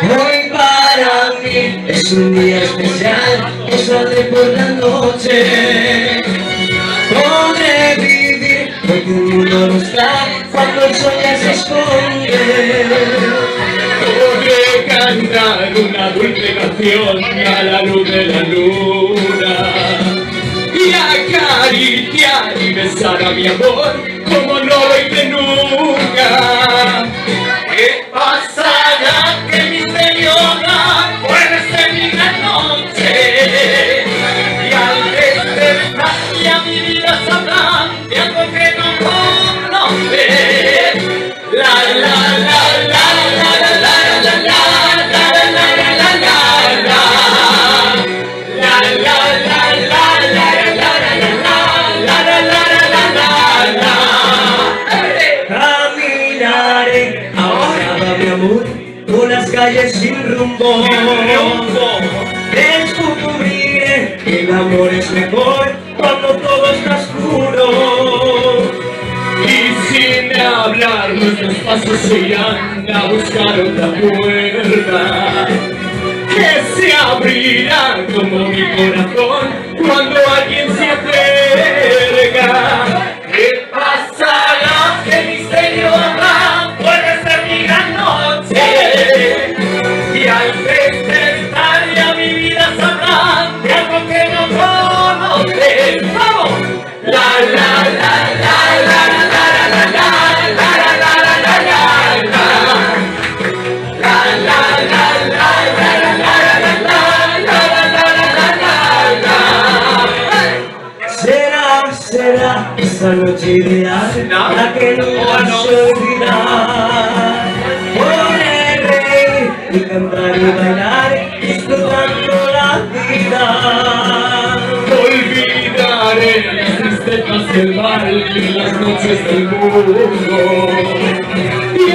Hoy para mí es un día especial, es tarde por la noche. Podré vivir porque el mundo no está cuando el sol ya se esconde. Podré cantar una dulce canción a la luz de la luna y acariciar y besar a mi amor como no lo hice nunca. ¿Qué pasará? ¿Qué misterio da? Puede ser mi gran noche. Y al despertar ya mi vida sabrá de algo que no conoce. La la la la la la la la la la la la la la. Caminaré ahora, mi amor, por las calles sin rumbo. Descubriré que el amor es mejor cuando todo está oscuro. Y sin hablar nuestros pasos se irán a buscar otra puerta que se abrirá como mi corazón cuando alguien se acerca. ¿Qué pasará? ¿Qué misterio habrá? Puede ser mi gran noche. Y al despertar ya mi vida sabrá de algo que no conoce. ¡Vamos! La la la la la la la la la la la la la la la. Será esa noche ideal, la que nunca se olvida. Podré reír y cantar y bailar, disfrutando la vida. Olvidaré las tristezas del mal y las noches del mundo y